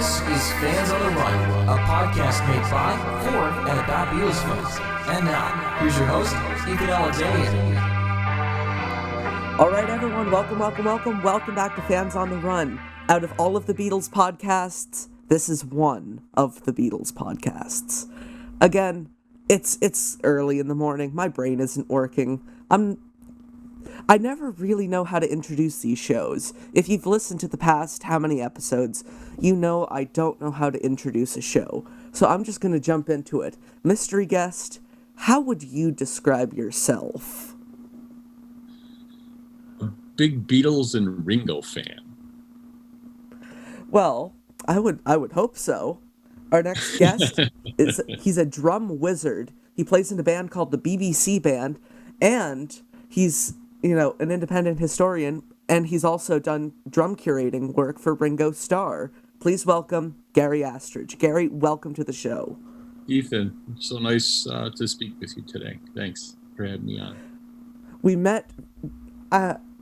This is Fans on the Run, a podcast made by, for, and about Beatles fans. And now, here's your host, Ethan Alexanian. All right, everyone, welcome back to Fans on the Run. Out of all of the Beatles podcasts, this is one of the Beatles podcasts. Again, it's early in the morning. My brain isn't working. I never really know how to introduce these shows. If you've listened to the past how many episodes, you know I don't know how to introduce a show. So I'm just going to jump into it. Mystery guest, how would you describe yourself? A big Beatles and Ringo fan. Well, I would hope so. Our next guest he's a drum wizard. He plays in a band called the BBC Band, and he's an independent historian, and he's also done drum curating work for Ringo Starr. Please welcome Gary Astridge. Gary, welcome to the show. Ethan, so nice to speak with you today. Thanks for having me on. We met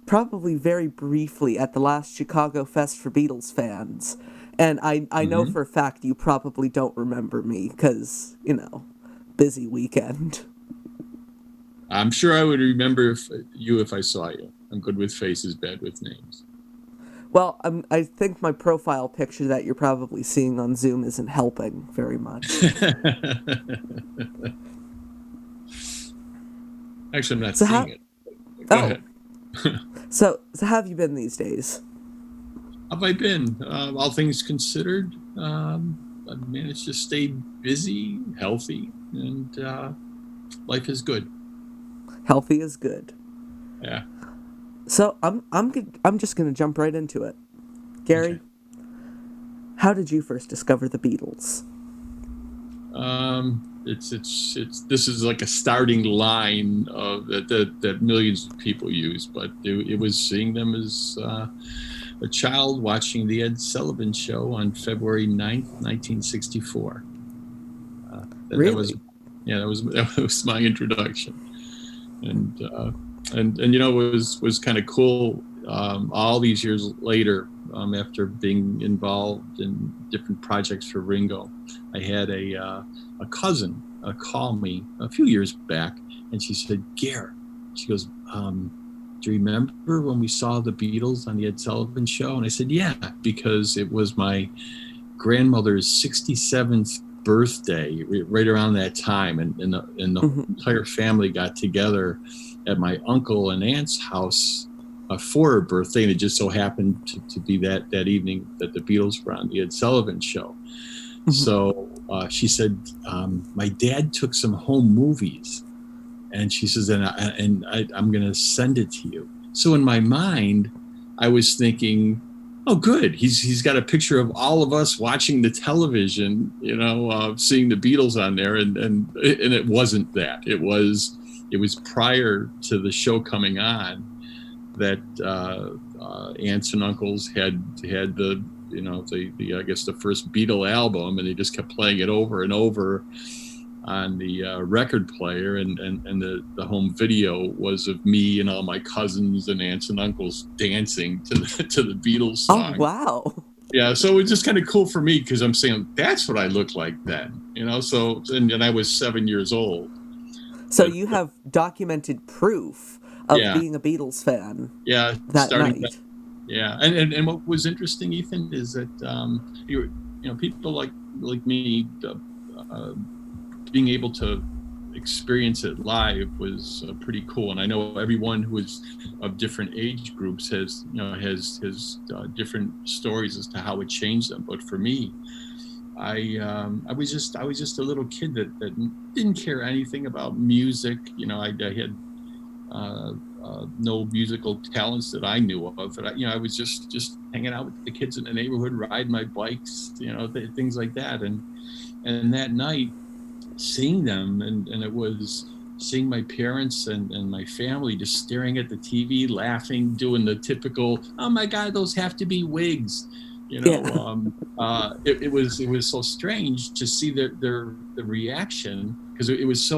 probably very briefly at the last Chicago Fest for Beatles fans, and I know for a fact you probably don't remember me because, busy weekend. I'm sure I would remember you if I saw you. I'm good with faces, bad with names. Well, I think my profile picture that you're probably seeing on Zoom isn't helping very much. Actually, I'm not seeing it. Go ahead. So how have you been these days? How have I been? All things considered, I've managed to stay busy, healthy, and life is good. Healthy is good. Yeah. So I'm just gonna jump right into it. Gary, okay. How did you first discover the Beatles? This is like a starting line of that millions of people use, but it was seeing them as a child watching the Ed Sullivan show on February 9th, 1964. Really? That was my introduction. And it was kind of cool. All these years later, after being involved in different projects for Ringo, I had a cousin call me a few years back, and she said, "Gare," she goes, "Do you remember when we saw the Beatles on the Ed Sullivan show?" And I said, "Yeah," because it was my grandmother's 67th birthday right around that time, and the entire family got together at my uncle and aunt's house for her birthday, and it just so happened to be that evening that the Beatles were on the Ed Sullivan show. So she said, my dad took some home movies, and she says, and I'm going to send it to you. So in my mind, I was thinking, oh, good. He's got a picture of all of us watching the television, seeing the Beatles on there, and it wasn't that. It was prior to the show coming on that aunts and uncles had the I guess the first Beatle album, and they just kept playing it over and over on the record player, and the home video was of me and all my cousins and aunts and uncles dancing to the Beatles song. Oh, wow. Yeah, so it was just kind of cool for me because I'm saying that's what I looked like then, So and I was 7 years old. So you have documented proof of being a Beatles fan. Yeah, that night. Yeah, and what was interesting, Ethan, is that people like me. Being able to experience it live was pretty cool, and I know everyone who is of different age groups has different stories as to how it changed them. But for me, I was just a little kid that didn't care anything about music. I had no musical talents that I knew of. But I was just hanging out with the kids in the neighborhood, riding my bikes, things like that. And that night, seeing them, and it was seeing my parents and my family just staring at the TV, laughing, doing the typical, "Oh my God, those have to be wigs." It was so strange to see the reaction, because it was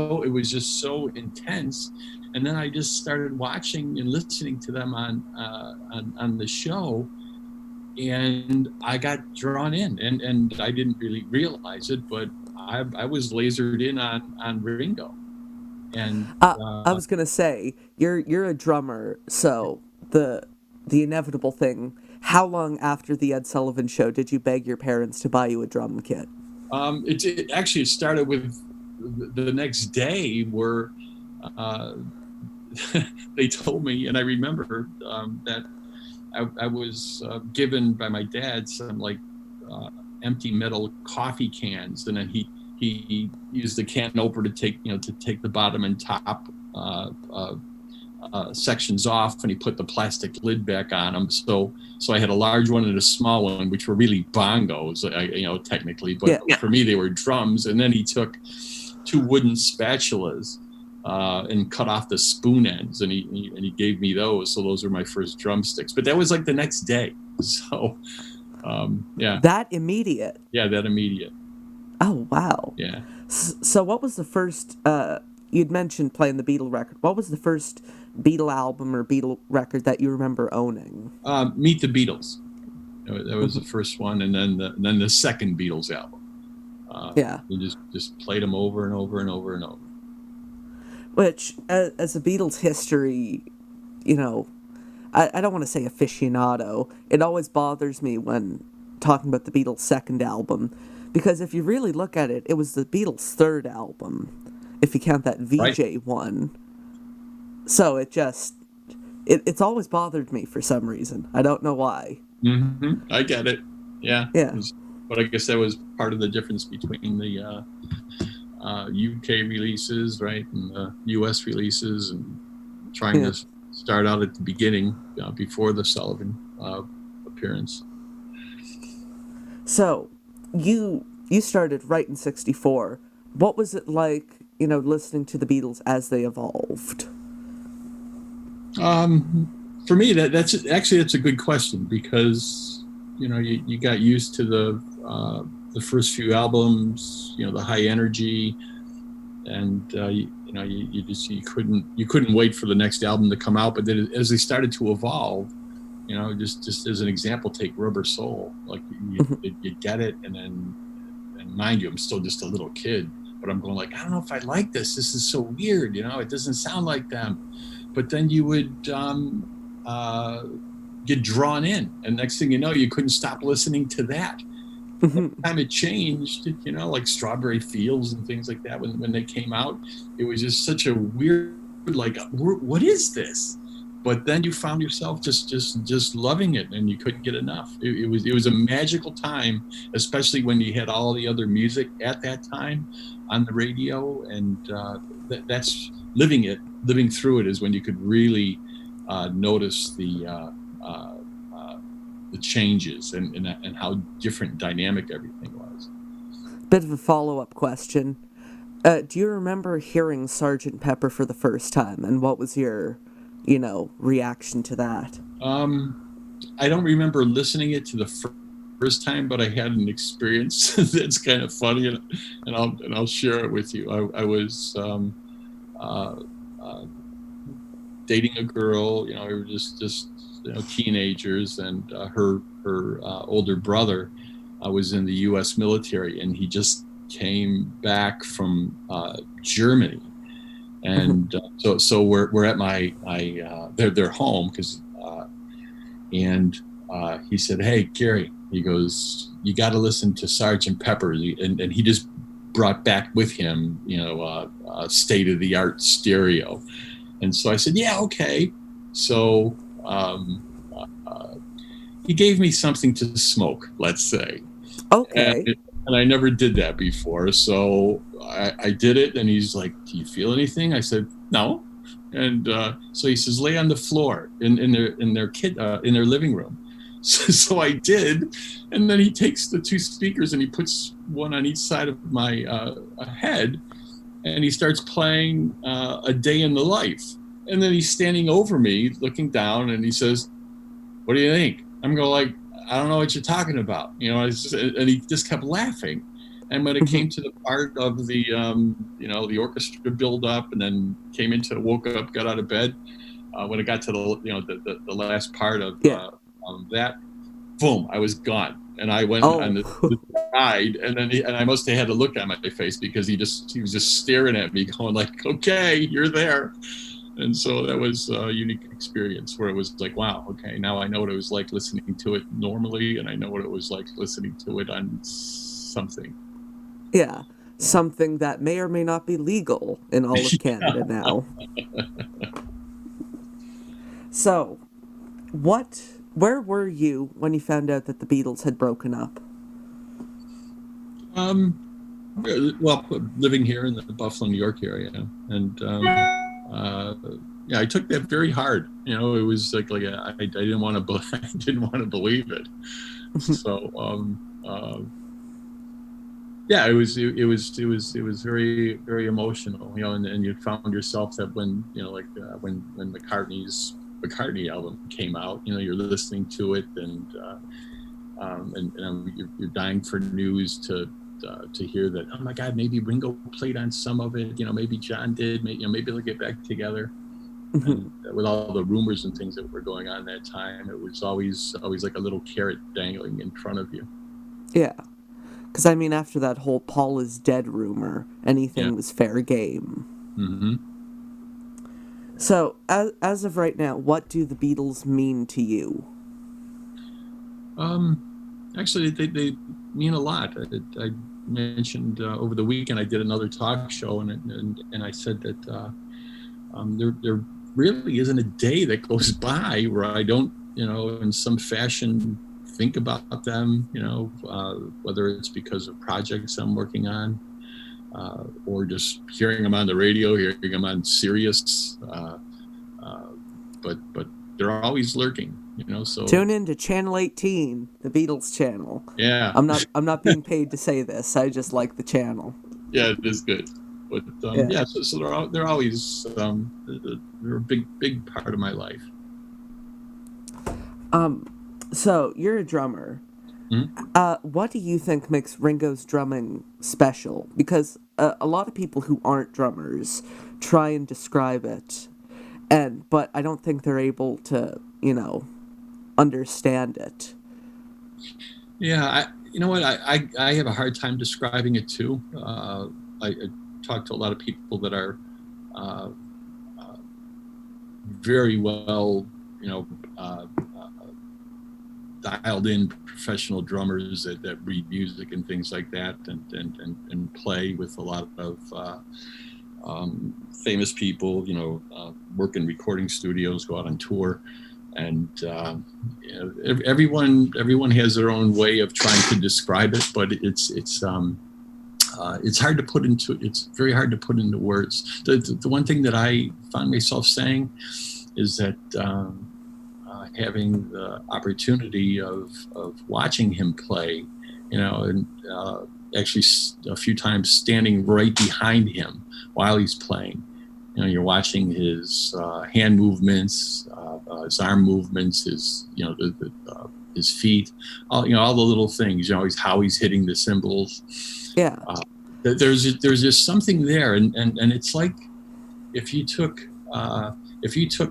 just so intense. And then I just started watching and listening to them on the show, and I got drawn in, and I didn't really realize it, but I was lasered in on Ringo, and I was gonna say you're a drummer, so the inevitable thing. How long after the Ed Sullivan show did you beg your parents to buy you a drum kit? it actually started with the next day where they told me, and I remember that I was given by my dad some like empty metal coffee cans, and then he used the can opener to take the bottom and top sections off, and he put the plastic lid back on them. So I had a large one and a small one, which were really bongos, technically, but for me they were drums. And then he took 2 wooden spatulas and cut off the spoon ends, and he gave me those. So those were my first drumsticks. But that was like the next day. So That immediate. Yeah, that immediate. Oh wow. Yeah. So what was the first? You'd mentioned playing the Beatle record. What was the first Beatle album or Beatle record that you remember owning? Meet the Beatles. That was the first one, and then the second Beatles album. We just played them over and over and over and over. Which, as a Beatles history, I don't want to say aficionado. It always bothers me when talking about the Beatles' second album, because if you really look at it, it was the Beatles' third album, if you count that VJ one. So it's always bothered me for some reason. I don't know why. Mm-hmm. I get it. Yeah. Yeah. But I guess that was part of the difference between the UK releases, right, and the US releases, and trying to start out at the beginning before the Sullivan appearance. So, you started right in '64. What was it like, listening to the Beatles as they evolved? For me, that's a good question, because you got used to the first few albums, the high energy, and you couldn't wait for the next album to come out. But then as they started to evolve, just as an example, take Rubber Soul. Like you get it, and mind you, I'm still just a little kid, but I'm going like, I don't know if I like this. This is so weird, it doesn't sound like them. But then you would get drawn in, and next thing you know, you couldn't stop listening to that. Every time it changed, like Strawberry Fields and things like that, when they came out, it was just such a weird, like, what is this? But then you found yourself just loving it, and you couldn't get enough. It was a magical time, especially when you had all the other music at that time on the radio, and that's living through it is when you could really notice the changes and how different dynamic everything was. Bit of a follow-up question. Do you remember hearing Sgt. Pepper for the first time, and what was your reaction to that? I don't remember listening it to the first time, but I had an experience that's kind of funny, and I'll share it with you. I was dating a girl. We were just teenagers, and her older brother was in the U.S. military, and he just came back from Germany. And so we're at their home, and he said, "Hey, Gary," he goes, "you got to listen to Sgt. Pepper," and he just brought back with him, state of the art stereo. And so I said, "Yeah, okay." So he gave me something to smoke, let's say. Okay. And I never did that before, so I did it, and he's like, "Do you feel anything?" I said, "No." And so he says, "Lay on the floor in their living room." So I did, and then he takes the 2 speakers and he puts one on each side of my head, and he starts playing A Day in the Life. And then he's standing over me, looking down, and he says, "What do you think?" I'm going like, "I don't know what you're talking about," and he just kept laughing. And when it came to the part of the the orchestra build up, and then woke up, got out of bed, when it got to the last part of that, boom, I was gone. And I went on the ride, and then I must have had a look on my face because he was just staring at me, going like, "Okay, you're there." And so that was a unique experience where it was like, wow, okay, now I know what it was like listening to it normally, and I know what it was like listening to it on something. Yeah, something that may or may not be legal in all of Canada now. So, where were you when you found out that the Beatles had broken up? Well, living here in the Buffalo, New York area, and yeah, I took that very hard. You know, it was like I didn't want to I didn't want to believe it. So yeah, it was very, very emotional. You know, and you found yourself that when when McCartney album came out, you know, you're listening to it and you're dying for news to hear that, oh my God, maybe Ringo played on some of it, you know, maybe John did, maybe they'll get back together. And with all the rumors and things that were going on that time, it was always like a little carrot dangling in front of you. Yeah, because I mean, after that whole Paul is dead rumor, anything was fair game. Mm-hmm. So, as of right now, what do the Beatles mean to you? Actually, they mean a lot. I mentioned over the weekend I did another talk show, and I said that there really isn't a day that goes by where I don't, you know, in some fashion think about them, you know, whether it's because of projects I'm working on or just hearing them on the radio, hearing them on Sirius, but they're always lurking. You know, so tune in to Channel 18, the Beatles channel. Yeah, I'm not being paid to say this. I just like the channel. Yeah, it is good. But so they're always they're a big part of my life. So you're a drummer. Mm-hmm. What do you think makes Ringo's drumming special? Because a lot of people who aren't drummers try and describe it, but I don't think they're able to, you know, understand it. Yeah, you know what? I have a hard time describing it too. I talk to a lot of people that are very well, you know, dialed in professional drummers that read music and things like that, and play with a lot of famous people. You know, work in recording studios, go out on tour. And you know, everyone has their own way of trying to describe it, but it's hard to put into. It's very hard to put into words. The one thing that I found myself saying is that having the opportunity of watching him play, you know, and actually a few times standing right behind him while he's playing. You know, you're watching his hand movements, his arm movements, his, you know, his feet, all the little things. You know, how he's hitting the cymbals. Yeah. There's just something there, and it's like if you took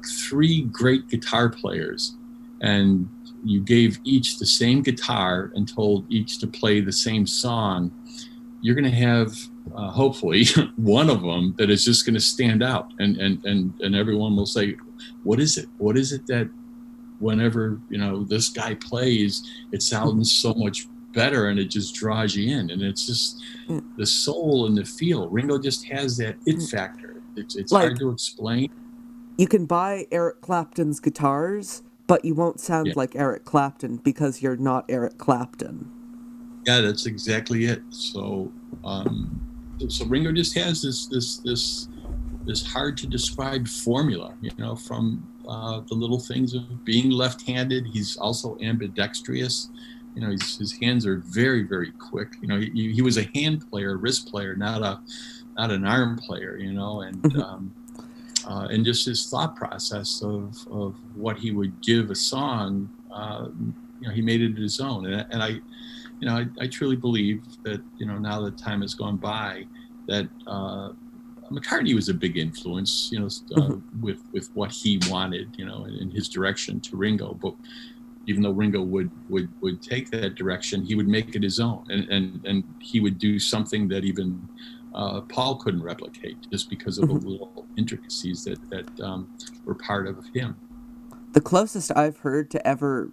three great guitar players, and you gave each the same guitar and told each to play the same song, you're going to have hopefully one of them that is just going to stand out, and everyone will say, what is it that whenever, you know, this guy plays, it sounds so much better, and it just draws you in, and it's just the soul and the feel. Ringo just has that it factor. It's like, hard to explain. You can buy Eric Clapton's guitars, but you won't sound like Eric Clapton because you're not Eric Clapton. Yeah, that's exactly it. So so Ringo just has this hard to describe formula, you know, from the little things of being left-handed. He's also ambidextrous. You know, his hands are very, very quick. You know, he was a hand player, wrist player, not an arm player. You know, and just his thought process of what he would give a song. You know, he made it his own, and I truly believe that, you know, now that time has gone by, that McCartney was a big influence, you know, with what he wanted, you know, in his direction to Ringo. But even though Ringo would take that direction, he would make it his own, and he would do something that even Paul couldn't replicate, just because of the little intricacies that were part of him. The closest I've heard to ever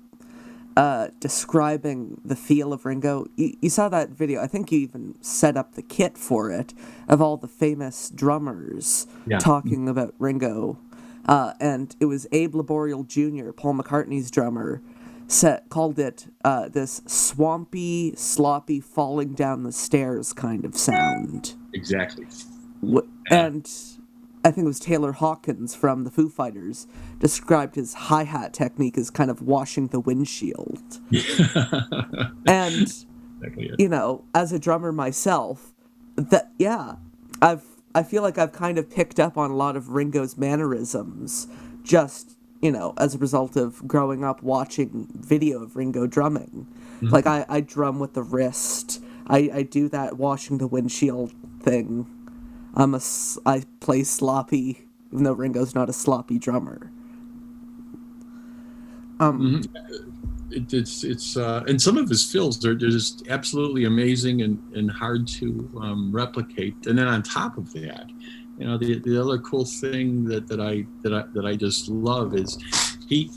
describing the feel of Ringo, you saw that video, I think you even set up the kit for it, of all the famous drummers talking about Ringo. And it was Abe Laboriel Jr., Paul McCartney's drummer, called it this swampy, sloppy, falling down the stairs kind of sound. Exactly. And I think it was Taylor Hawkins from the Foo Fighters described his hi-hat technique as kind of washing the windshield. And, exactly. You know, as a drummer myself, I feel like I've kind of picked up on a lot of Ringo's mannerisms just, you know, as a result of growing up watching video of Ringo drumming. Mm-hmm. Like, I drum with the wrist. I do that washing the windshield thing. I play sloppy, even though Ringo's not a sloppy drummer. It's and some of his fills are just absolutely amazing and hard to replicate. And then on top of that, you know, the other cool thing that I just love is he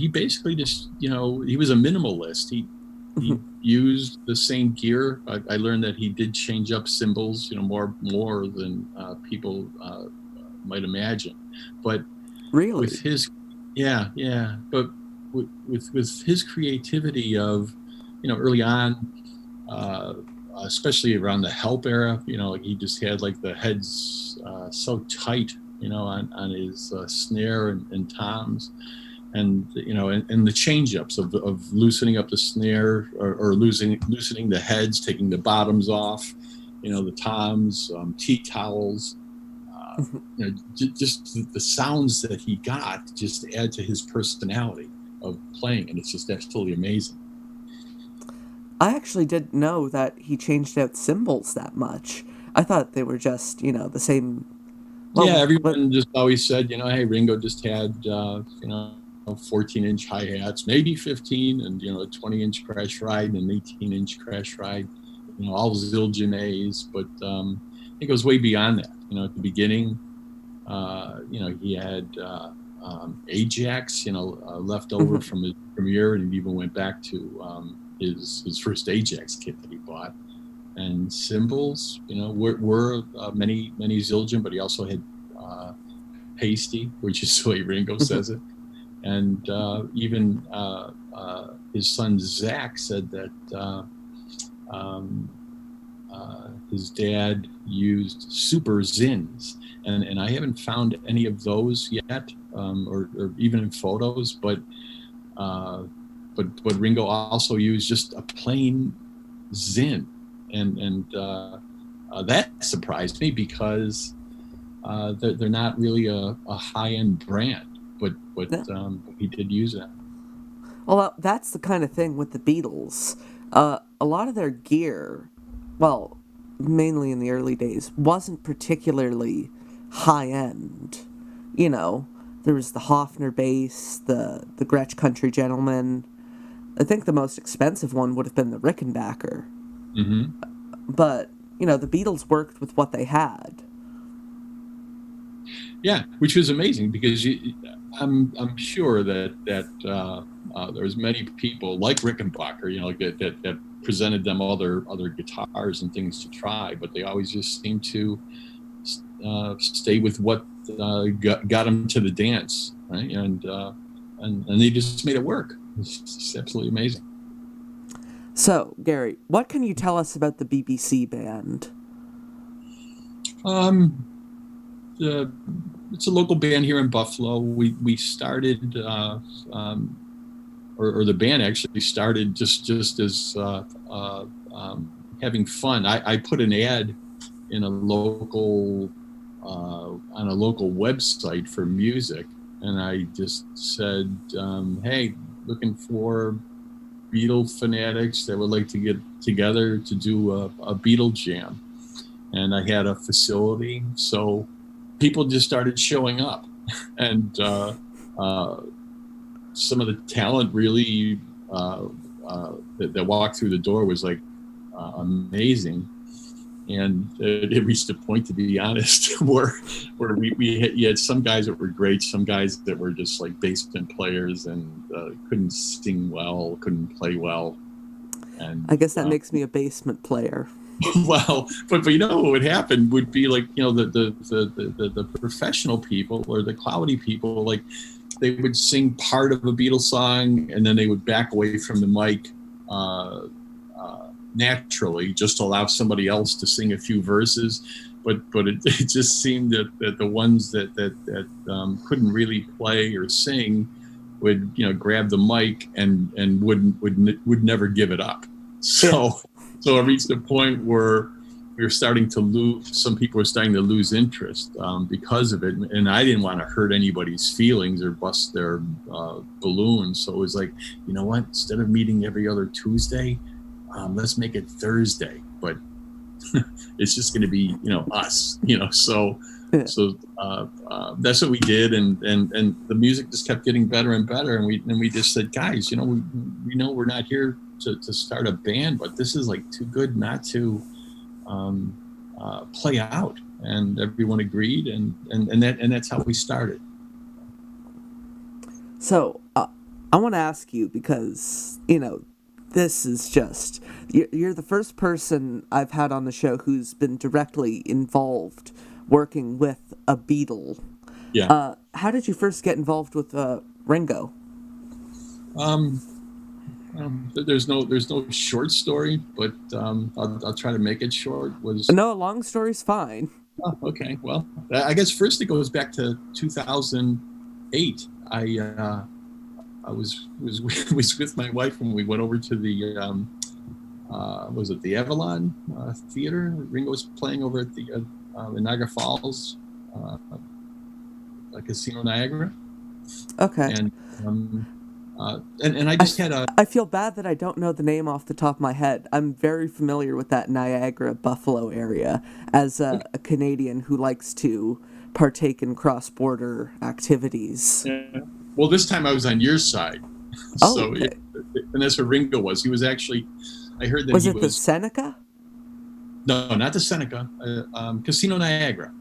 basically just, you know, he was a minimalist. He used the same gear. I learned that he did change up cymbals, you know, more than people might imagine. But really, with his but with his creativity of, you know, early on, especially around the Help era, you know, like he just had like the heads so tight, you know, on his snare and toms. And, you know, and the change-ups of loosening up the snare or loosening the heads, taking the bottoms off, you know, the toms, tea towels, you know, just the sounds that he got just add to his personality of playing, and it's just absolutely amazing. I actually didn't know that he changed out cymbals that much. I thought they were just, you know, the same. Well, yeah, everyone just always said, you know, hey, Ringo just had, you know, 14-inch hi-hats, maybe 15, and, you know, a 20-inch crash ride and an 18-inch crash ride, you know, all Zildjian A's, but it goes way beyond that. You know, at the beginning, you know, he had Ajax, you know, left over from his premiere, and he even went back to his first Ajax kit that he bought. And cymbals, you know, were many Zildjian, but he also had pasty, which is the way Ringo says it. And even his son Zach said that his dad used Super Zins, and I haven't found any of those yet, or even in photos. But Ringo also used just a plain Zin, and that surprised me because they're not really a high-end brand. But he did use that. Well, that's the kind of thing with the Beatles. A lot of their gear, well, mainly in the early days, wasn't particularly high-end. You know, there was the Hofner bass, the Gretsch Country Gentleman. I think the most expensive one would have been the Rickenbacker. Mm-hmm. But, you know, the Beatles worked with what they had. Yeah, which was amazing because I'm sure that there was many people like Rickenbacker, you know, that presented them other guitars and things to try, but they always just seemed to stay with what got them to the dance, right? And they just made it work. It's just absolutely amazing. So, Gary, what can you tell us about the BBC band? It's a local band here in Buffalo. We started, or the band actually started just as having fun. I put an ad in a local on a local website for music, and I just said, "Hey, looking for Beatle fanatics that would like to get together to do a Beatle jam." And I had a facility, so people just started showing up, and some of the talent really that walked through the door was like amazing. And it reached a point, to be honest, where you had some guys that were great, some guys that were just like basement players and couldn't sing well, couldn't play well. And I guess that makes me a basement player. Well, but you know what would happen would be like, you know, the professional people or the quality people, like they would sing part of a Beatles song and then they would back away from the mic naturally, just to allow somebody else to sing a few verses. But it just seemed that the ones that couldn't really play or sing would, you know, grab the mic and would never give it up. So it reached a point where we were starting to lose. Some people were starting to lose interest because of it, and I didn't want to hurt anybody's feelings or bust their balloons. So it was like, you know what? Instead of meeting every other Tuesday, let's make it Thursday. But it's just going to be, you know, us. You know, so that's what we did, and the music just kept getting better and better, and we just said, guys, you know, we know we're not here to start a band, but this is like too good not to play out, and everyone agreed, and that's how we started. So I want to ask you, because, you know, this is just, you're the first person I've had on the show who's been directly involved working with a Beatle. Yeah. How did you first get involved with Ringo? There's no short story, but I'll try to make it short. No, a long story's fine. Oh, okay. Well, I guess first it goes back to 2008. I was with my wife when we went over to the was it the Avalon Theater? Ringo was playing over at the in Niagara Falls, Casino Niagara. Okay. And I just had a. I feel bad that I don't know the name off the top of my head. I'm very familiar with that Niagara Buffalo area as a Canadian who likes to partake in cross-border activities. Yeah. Well, this time I was on your side. Oh, so okay. And that's where Ringo was. He was actually, I heard that was it the Seneca? No, not the Seneca. Casino Niagara.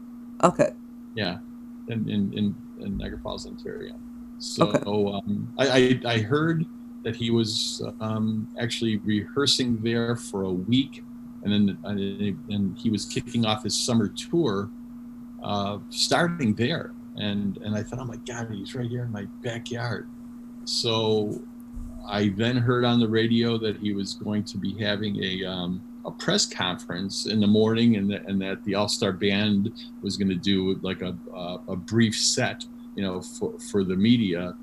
Okay. Yeah, in Niagara Falls, Ontario. So okay. I heard that he was actually rehearsing there for a week, and then he was kicking off his summer tour, starting there. And I thought, oh my God, he's right here in my backyard. So I then heard on the radio that he was going to be having a press conference in the morning, and that the All-Star Band was going to do like a brief set, you know, for the media,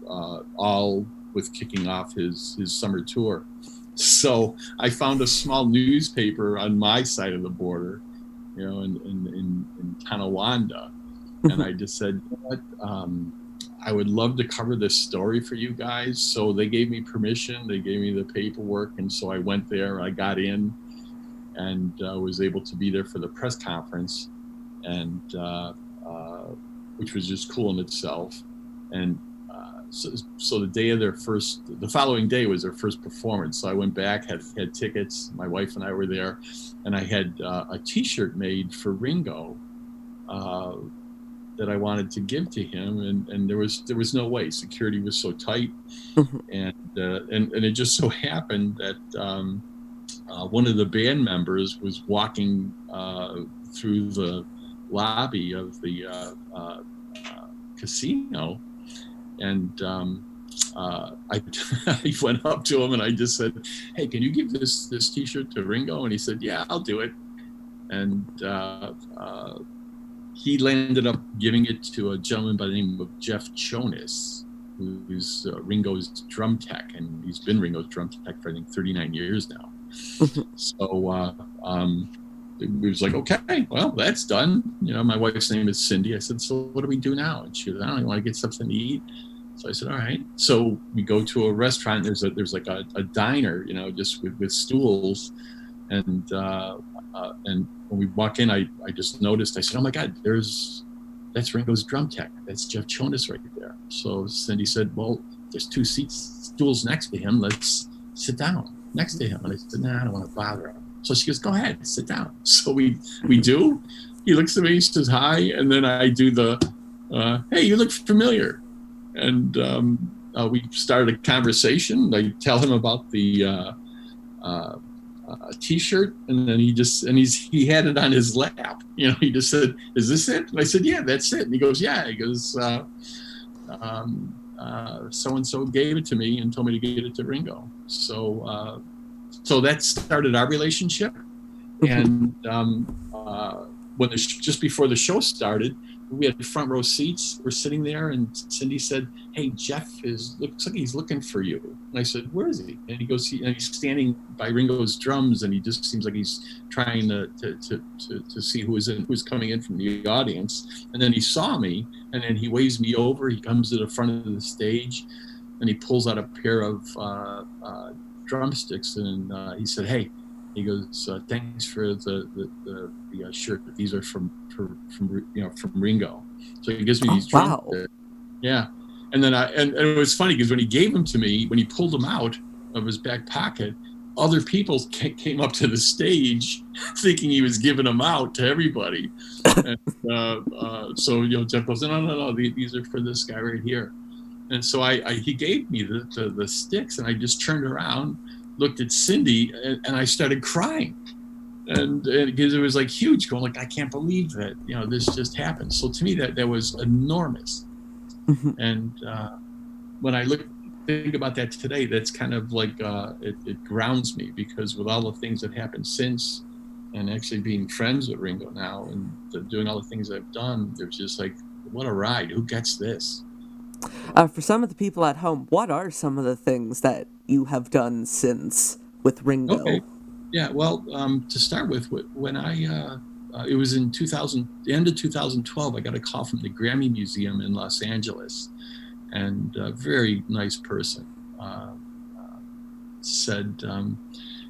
all with kicking off his summer tour. So I found a small newspaper on my side of the border, you know, in Tonawanda. And I just said, you know what, I would love to cover this story for you guys. So they gave me permission. They gave me the paperwork. And so I went there. I got in and was able to be there for the press conference, and which was just cool in itself. And so the day of the following day was their first performance. So I went back, had tickets. My wife and I were there, and I had a T-shirt made for Ringo that I wanted to give to him, and there was no way. Security was so tight, and it just so happened that one of the band members was walking through the lobby of the casino, and I went up to him and I just said, "Hey, can you give this T-shirt to Ringo?" And he said, "Yeah, I'll do it." And he ended up giving it to a gentleman by the name of Jeff Jonas, who's Ringo's drum tech, and he's been Ringo's drum tech for I think 39 years now. So it was like, okay, well, that's done. You know, my wife's name is Cindy. I said, so what do we do now? And she said, I don't know, want to get something to eat. So I said, all right. So we go to a restaurant. There's like a diner, you know, just with stools, and when we walk in, I just noticed. I said, oh my God, that's Ringo's drum tech. That's Jeff Jonas right there. So Cindy said, well, there's two stools next to him. Let's sit down next to him. And I said, nah, I don't want to bother him. So she goes, go ahead, sit down. So we do. He looks at me, he says hi, and then I do the, hey, you look familiar. And we started a conversation. I tell him about the T-shirt, and then he had it on his lap. He just said, "Is this it?" And I said, "Yeah, that's it." And he goes, "Yeah." He goes, "So and so gave it to me and told me to get it to Ringo." So that started our relationship. And when just before the show started, we had front row seats. We're sitting there, and Cindy said, "Hey, Jeff looks like he's looking for you." And I said, "Where is he?" And he goes, he's standing by Ringo's drums, and he just seems like he's trying to see who's coming in from the audience. And then he saw me, and then he waves me over. He comes to the front of the stage, and he pulls out a pair of drumsticks, and he said, "Hey," he goes, "Thanks for the shirt. These are from Ringo." So he gives me these drums. Wow. Yeah. And then and it was funny because when he gave them to me, when he pulled them out of his back pocket, other people came up to the stage thinking he was giving them out to everybody. And so Jeff goes, no, these are for this guy right here. And so he gave me the sticks, and I just turned around, looked at Cindy, and I started crying. And because it was like huge, going like, I can't believe that, this just happened. So to me, that was enormous. Mm-hmm. And when I think about that today, that's kind of like, it grounds me, because with all the things that happened since, and actually being friends with Ringo now and doing all the things I've done, there's just like, what a ride. Who gets this? For some of the people at home, what are some of the things that you have done since with Ringo? Okay. Yeah, well, to start with, when it was in the end of 2012, I got a call from the Grammy Museum in Los Angeles, and a very nice person said,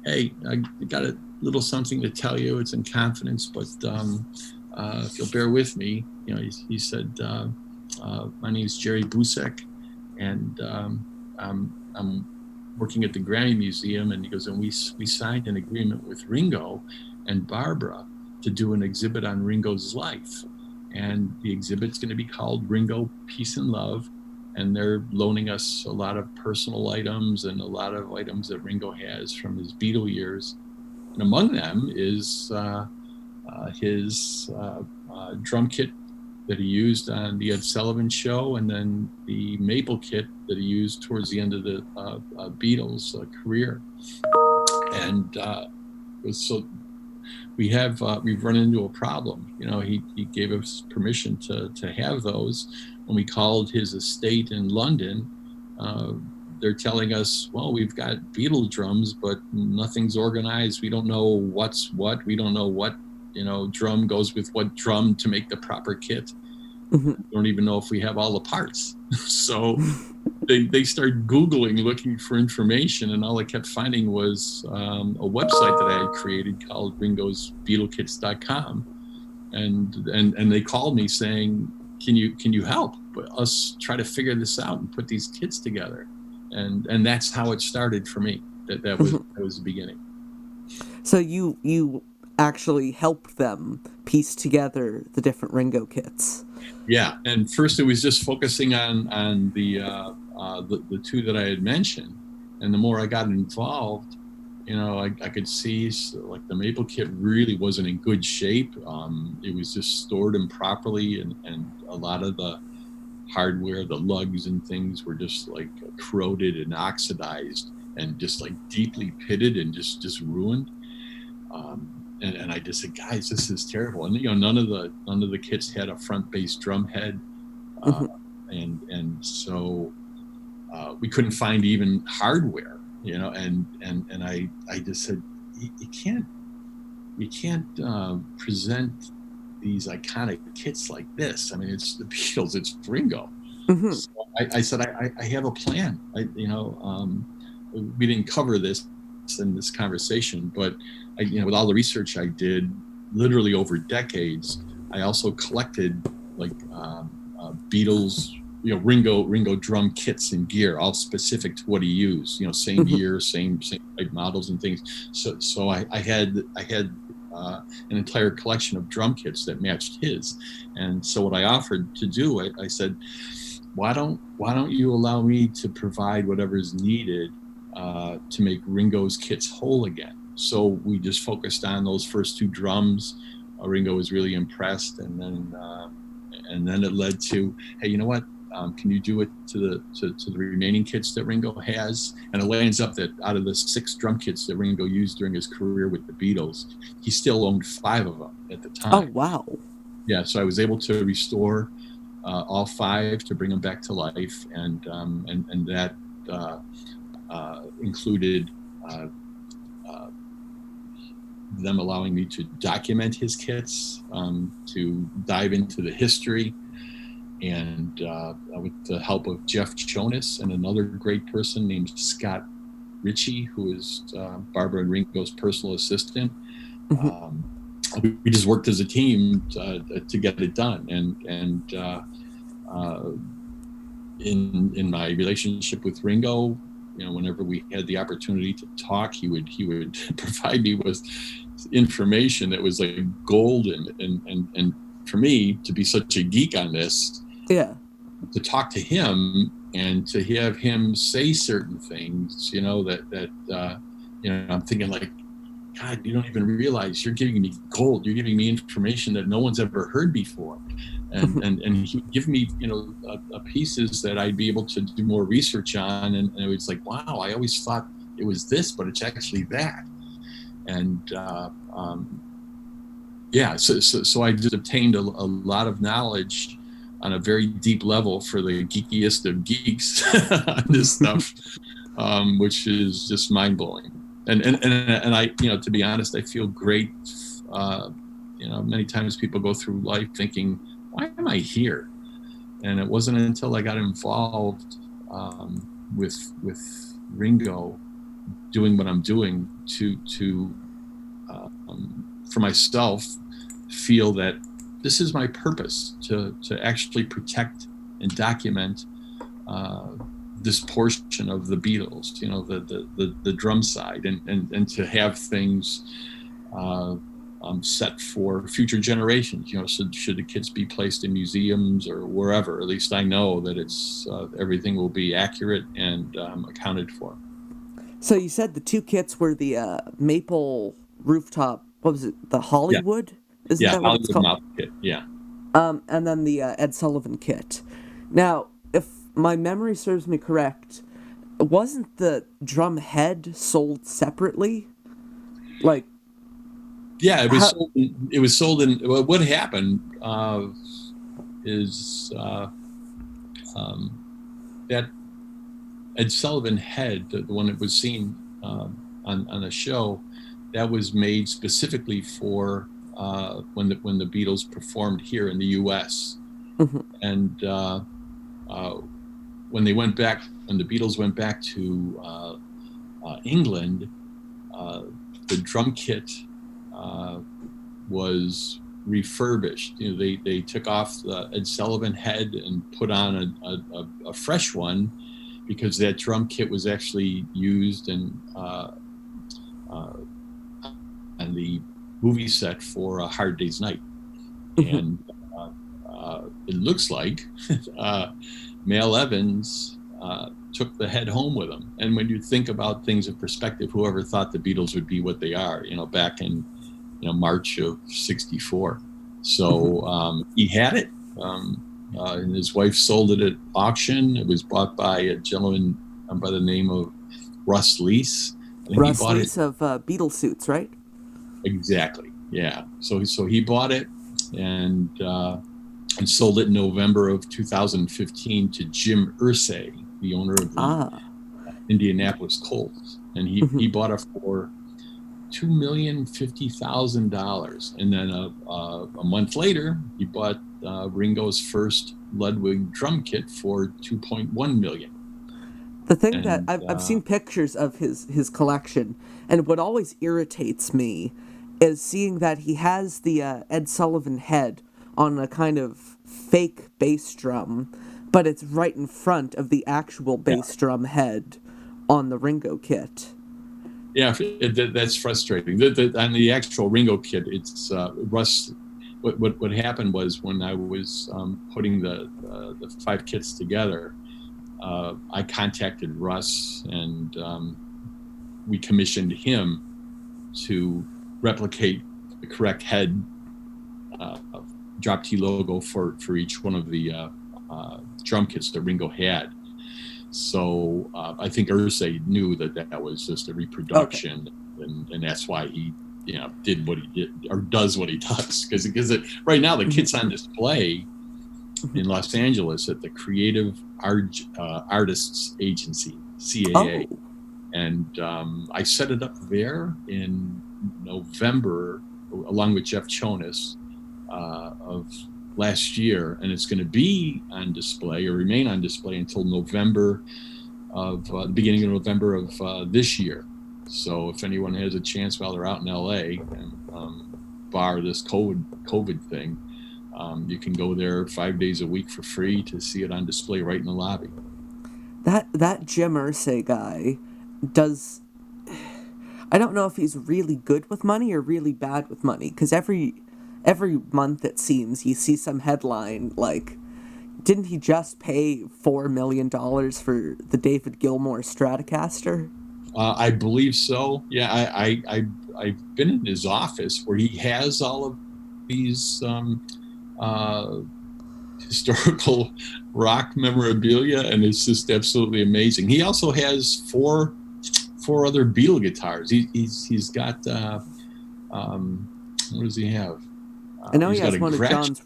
"Hey, I got a little something to tell you. It's in confidence, but if you'll bear with me," he said, "My name is Jerry Busek, and I'm working at the Grammy Museum," and he goes, "and we signed an agreement with Ringo and Barbara to do an exhibit on Ringo's life, and the exhibit's going to be called Ringo, Peace and Love, and they're loaning us a lot of personal items and a lot of items that Ringo has from his Beatle years, and among them is his drum kit that he used on the Ed Sullivan show, and then the maple kit that he used towards the end of the Beatles' career." And so we've run into a problem. He gave us permission to have those. When we called his estate in London, they're telling us, "Well, we've got Beatle drums, but nothing's organized. We don't know what's what. We don't know what drum goes with what drum to make the proper kit. Mm-hmm. We don't even know if we have all the parts." So they started Googling, looking for information, and all I kept finding was a website that I had created called RingosBeatleKits.com, and they called me saying, can you help us try to figure this out and put these kits together? And that's how it started for me. That was the beginning. So you actually helped them piece together the different Ringo kits. Yeah, and first it was just focusing on the two that I had mentioned, and the more I got involved, I could see like the maple kit really wasn't in good shape. It was just stored improperly, and a lot of the hardware, the lugs and things, were just like corroded and oxidized and just like deeply pitted and just ruined. And I just said, "Guys, this is terrible." And none of the kits had a front bass drum head, and so we couldn't find even hardware, And I just said, "You can't present these iconic kits like this. I mean, it's the Beatles, it's Ringo." Mm-hmm. So I said, I have a plan. We didn't cover this in this conversation, but with all the research I did, literally over decades, I also collected like Beatles Ringo drum kits and gear, all specific to what he used. Same year, same type models and things. So I had an entire collection of drum kits that matched his. And so what I offered to do, I said, why don't you allow me to provide whatever is needed to make Ringo's kits whole again? So we just focused on those first two drums. Ringo was really impressed, and then it led to, hey, you know what? Can you do it to the remaining kits that Ringo has? And it lands up that out of the 6 drum kits that Ringo used during his career with the Beatles, he still owned 5 of them at the time. Oh, wow. Yeah, so I was able to restore all 5 to bring them back to life, and that included them allowing me to document his kits, to dive into the history. And with the help of Jeff Jonas and another great person named Scott Ritchie, who is Barbara and Ringo's personal assistant, we just worked as a team to get it done. And in my relationship with Ringo, whenever we had the opportunity to talk, he would provide me with information that was like golden. And for me to be such a geek on this, to talk to him and to have him say certain things, that I'm thinking like, God, you don't even realize you're giving me gold. You're giving me information that no one's ever heard before. And he would give me, pieces that I'd be able to do more research on. And it was like, wow, I always thought it was this, but it's actually that. And so I just obtained a lot of knowledge on a very deep level for the geekiest of geeks on this stuff, which is just mind blowing. And I, to be honest, I feel great. Many times people go through life thinking, why am I here? And it wasn't until I got involved with Ringo doing what I'm doing to for myself feel that this is my purpose, to actually protect and document this portion of the Beatles, the drum side, and to have things set for future generations. So should the kits be placed in museums or wherever, at least I know that it's everything will be accurate and accounted for. So you said the 2 kits were the maple rooftop. What was it? The Hollywood? Yeah. Isn't that what it's called? Hollywood kit. Yeah. And then the Ed Sullivan kit. Now, if my memory serves me correct, wasn't the drum head sold separately? Like, yeah, it was sold in. Well, what happened is that Ed Sullivan head, the one that was seen on the show, that was made specifically for when the Beatles performed here in the U.S. And when the Beatles went back to England, the drum kit was refurbished. They took off the Ed Sullivan head and put on a fresh one, because that drum kit was actually used in the movie set for A Hard Day's Night. And it looks like Mal Evans took the head home with him. And when you think about things in perspective, whoever thought the Beatles would be what they are, back in March of '64. So he had it, and his wife sold it at auction. It was bought by a gentleman by the name of Russ Leese. Russ Leese of Beatles Suits, right? Exactly. Yeah. So he bought it and sold it in November of 2015 to Jim Irsay, the owner of the Indianapolis Colts, and he bought it for $2,050,000. And then a month later, he bought Ringo's first Ludwig drum kit for $2.1 million. The thing that I've seen pictures of his collection, and what always irritates me is seeing that he has the Ed Sullivan head on a kind of fake bass drum, but it's right in front of the actual bass drum head on the Ringo kit. Yeah, that's frustrating. On the actual Ringo kit, it's Russ. What happened was when I was putting the 5 kits together, I contacted Russ and we commissioned him to replicate the correct head drop T logo for each one of the drum kits that Ringo had. So I think Irsay knew that was just a reproduction, and that's why he did what he did or does what he does, because right now the kit's on display in Los Angeles at the Creative Artists Agency, CAA. Oh. And I set it up there in November along with Jeff Chonis of last year, and it's going to be on display or remain on display until November of the beginning of November of this year. So if anyone has a chance while they're out in LA and bar this COVID thing, you can go there 5 days a week for free to see it on display right in the lobby. That Jim Irsay guy does. I don't know if he's really good with money or really bad with money, because every month it seems you see some headline like, didn't he just pay $4 million for the David Gilmour Stratocaster? I believe so. Yeah, I've been in his office where he has all of these historical rock memorabilia, and it's just absolutely amazing. He also has four other Beatle guitars. He's got what does he have? I know he has one of John's.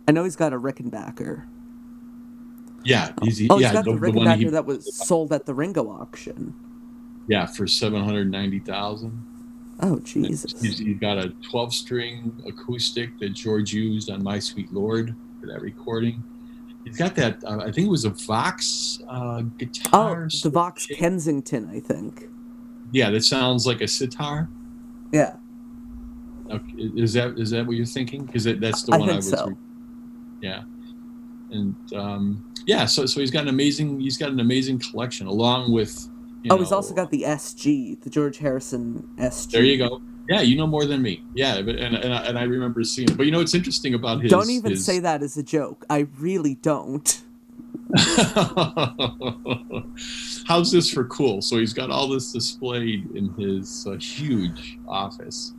I know he's got a Rickenbacker. Yeah, he's got the Rickenbacker that was sold at the Ringo auction. Yeah, for $790,000. Oh, Jesus! He's got a 12-string acoustic that George used on "My Sweet Lord" for that recording. He's got that. I think it was a Vox guitar. Oh, the Vox Kensington, I think. Yeah, that sounds like a sitar. Yeah. Okay. Is that what you're thinking? Because that's the one I was. So. Yeah, and so he's got an amazing collection along with. He's also got the SG, the George Harrison SG. There you go. Yeah, you know more than me. Yeah, but and I remember seeing it. But it's interesting about his. Don't even say that as a joke. I really don't. How's this for cool? So he's got all this displayed in his huge office,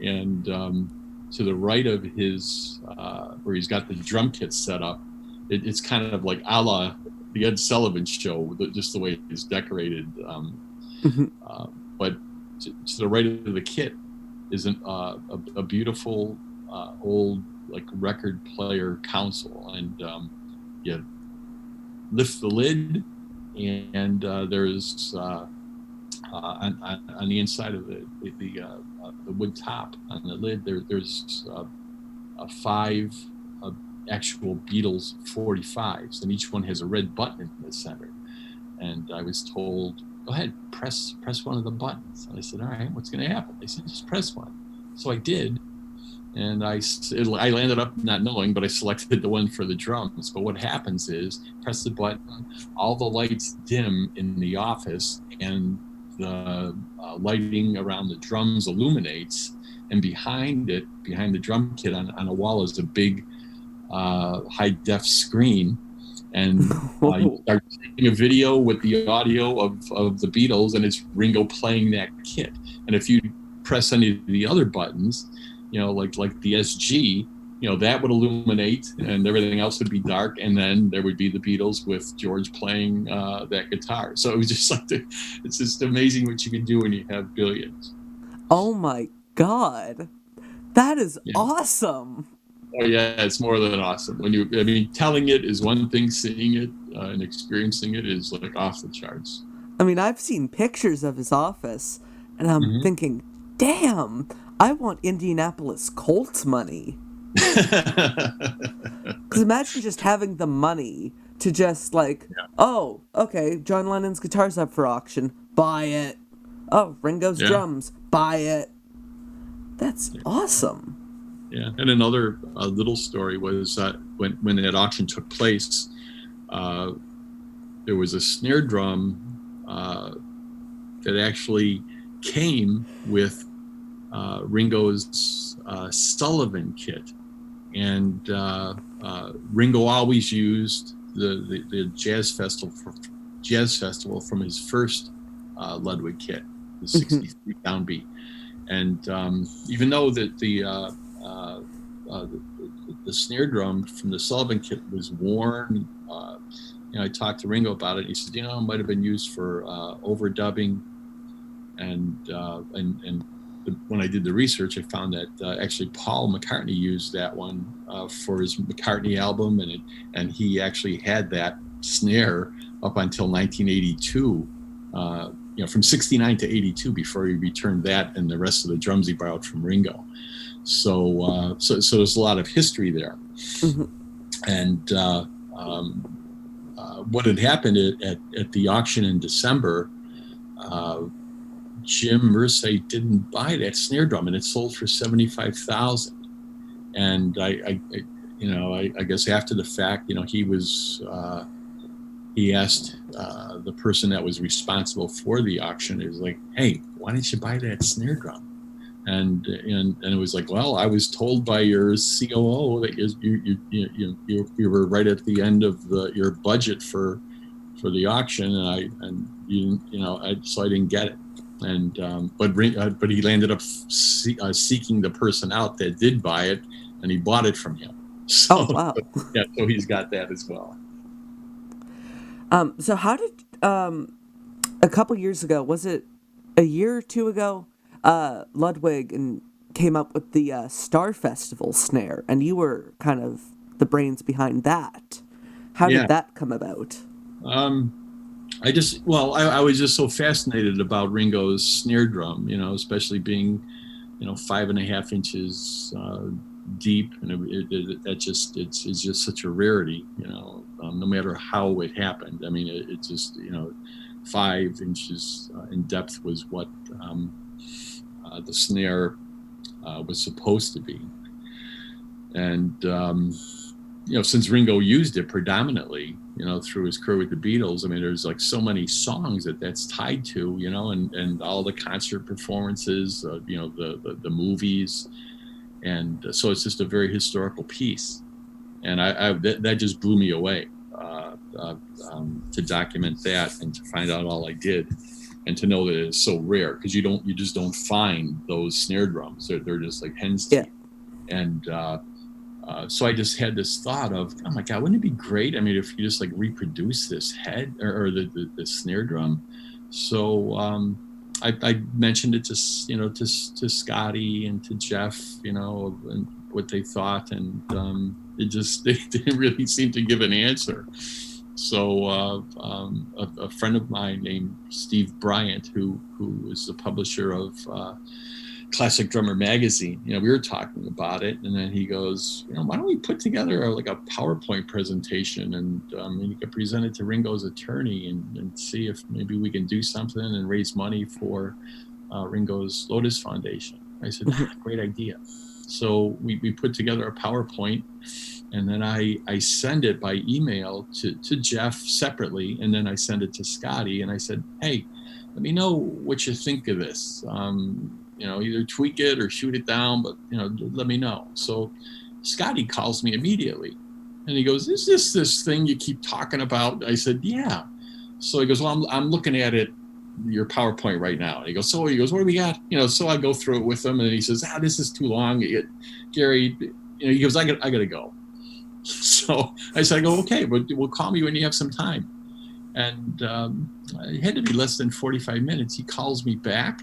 and to the right of his, where he's got the drum kit set up, it's kind of like a la the Ed Sullivan show, just the way it's decorated. But to the right of the kit is a beautiful old like record player console, and you lift the lid, and there's on the inside of the wood top on the lid there's 5 actual Beatles 45s, and each one has a red button in the center. And I was told, go ahead, press one of the buttons. And I said, all right, what's going to happen? They said, just press one. So I did, and I landed up not knowing, but I selected the one for the drums. But what happens is, press the button, all the lights dim in the office, and the lighting around the drums illuminates, and behind the drum kit on a wall is a big high def screen, and you start taking a video with the audio of the Beatles, and it's Ringo playing that kit. And if you press any of the other buttons, like the SG, that would illuminate, and everything else would be dark, and then there would be the Beatles with George playing that guitar. So it was just it's just amazing what you can do when you have billions. Oh my God, that is awesome. Oh yeah, it's more than awesome. Telling it is one thing, seeing it and experiencing it is like off the charts. I mean, I've seen pictures of his office, and I'm thinking, damn, I want Indianapolis Colts money. Because imagine just having the money to just oh, okay, John Lennon's guitar's up for auction, buy it. Oh, Ringo's drums, buy it. That's awesome. Yeah, and another little story was when that auction took place, there was a snare drum that actually came with Ringo's Sullivan kit, and Ringo always used the jazz festival from his first Ludwig kit, the 63 downbeat, and even though that the snare drum from the Sullivan kit was worn, I talked to Ringo about it. He said, it might have been used for overdubbing, and when I did the research, I found that actually Paul McCartney used that one for his McCartney album, and he actually had that snare up until 1982, from 69 to 82 before he returned that and the rest of the drums he borrowed from Ringo. So there's a lot of history there. Mm-hmm. And what had happened at the auction in December, Jim Mersey didn't buy that snare drum, and it sold for $75,000. And I guess after the fact, he asked the person that was responsible for the auction, it was like, hey, why didn't you buy that snare drum? And it was like, well, I was told by your COO that you were right at the end of your budget for the auction, so I didn't get it. And but he landed up seeking the person out that did buy it, and he bought it from him. So, oh wow! Yeah, so he's got that as well. So how did a couple years ago, was it a year or two ago, Ludwig came up with the Starr Festival snare, and you were kind of the brains behind that. How did that come about? I was just so fascinated about Ringo's snare drum, especially being, 5.5 inches deep, and it's just such a rarity, no matter how it happened. I mean, it just, 5 inches in depth was what the snare was supposed to be. And, since Ringo used it predominantly, through his career with the Beatles, I mean, there's like so many songs that's tied to, and all the concert performances, the movies. And so it's just a very historical piece. And that just blew me away to document that and to find out all I did. And to know that it's so rare, because you just don't find those snare drums. They're just like hen's teeth. Yeah. And so I just had this thought of, oh my God, wouldn't it be great? I mean, if you just like reproduce this head or the snare drum. So I mentioned it to Scotty and to Jeff, and what they thought, and they didn't really seem to give an answer. So a friend of mine named Steve Bryant, who is the publisher of Classic Drummer magazine, we were talking about it, and then he goes, why don't we put together a PowerPoint presentation, and you can present it to Ringo's attorney and see if maybe we can do something and raise money for Ringo's Lotus Foundation. I said, great idea. So we put together a PowerPoint, and then I send it by email to Jeff separately, and then I send it to Scotty, and I said, hey, let me know what you think of this. Either tweak it or shoot it down, but, let me know. So Scotty calls me immediately, and he goes, is this thing you keep talking about? I said, yeah. So he goes, well, I'm looking at it, your PowerPoint right now. And he goes, what do we got? So I go through it with him, and he says, this is too long. Gary, he goes, I gotta go. So I said, okay, but we'll call me when you have some time. And it had to be less than 45 minutes. He calls me back,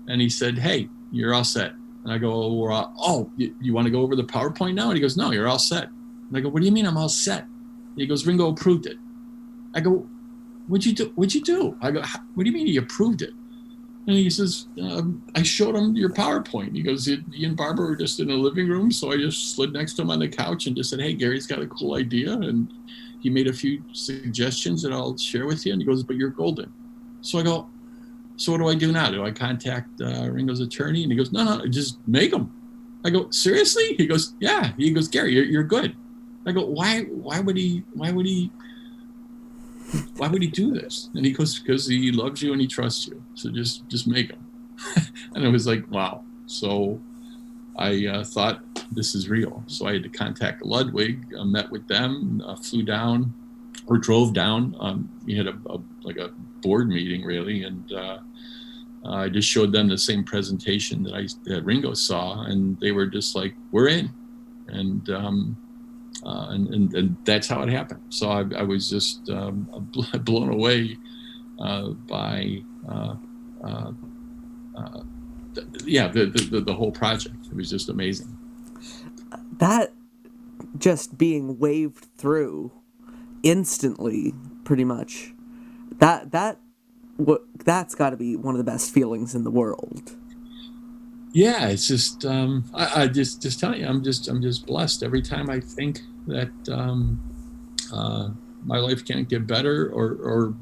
and he said, hey, you're all set. And I go, you want to go over the PowerPoint now? And he goes, no, you're all set. And I go, what do you mean I'm all set? And he goes, Ringo approved it. I go, what'd you do? I go, what do you mean he approved it? And he says, I showed him your PowerPoint. He goes, you and Barbara were just in the living room, so I just slid next to him on the couch and just said, hey, Gary's got a cool idea. And he made a few suggestions that I'll share with you. And he goes, but you're golden. So I go, so what do I do now? Do I contact Ringo's attorney? And he goes, no, just make them. I go, seriously? He goes, yeah. He goes, Gary, you're good. I go, why would he why would he do this? And he goes, because he loves you and he trusts you. So just make him. And I was like, wow. So I thought, this is real. So I had to contact Ludwig, met with them, flew down or drove down. We had a board meeting really. And I just showed them the same presentation that Ringo saw, and they were just like, we're in. And that's how it happened. So I was just blown away by the whole project. It was just amazing. That just being waved through instantly, pretty much. That's got to be one of the best feelings in the world. Yeah, it's just I just tell you, I'm just blessed every time I think that my life can't get better or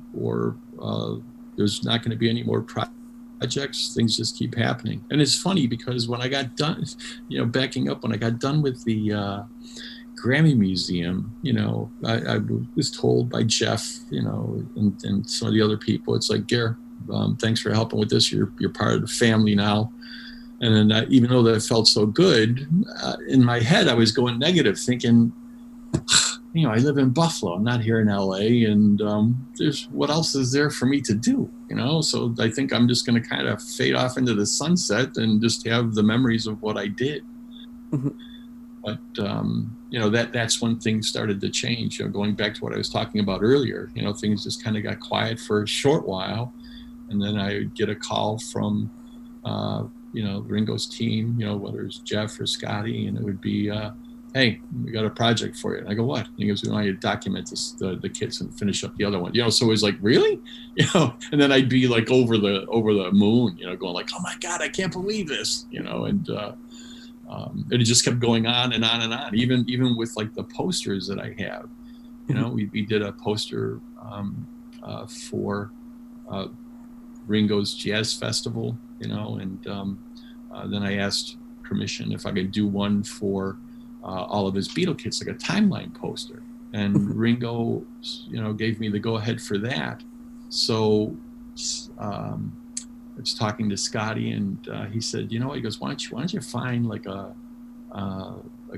there's not going to be any more projects. Things just keep happening. And it's funny because when I got done, backing up, when I got done with the Grammy Museum, I was told by Jeff, and some of the other people, it's like, Gare, thanks for helping with this. You're part of the family now. And then even though that felt so good, in my head, I was going negative, thinking, I live in Buffalo. I'm not here in LA. And what else is there for me to do? So I think I'm just going to kind of fade off into the sunset and just have the memories of what I did. Mm-hmm. But, that's when things started to change. Going back to what I was talking about earlier, things just kind of got quiet for a short while. And then I would get a call from, Ringo's team, whether it's Jeff or Scotty, and it would be, hey, we got a project for you. And I go, what? And he goes, we want you to document the kits and finish up the other one. So it was like, really? And then I'd be like over the moon, going like, oh my God, I can't believe this, and it just kept going on and on and on. Even with like the posters that I have, we did a poster for Ringo's Jazz Festival, and then I asked permission if I could do one for all of his Beatle kits, like a timeline poster. And Ringo, gave me the go-ahead for that. So I was talking to Scotty, and he said, he goes, why don't you find like a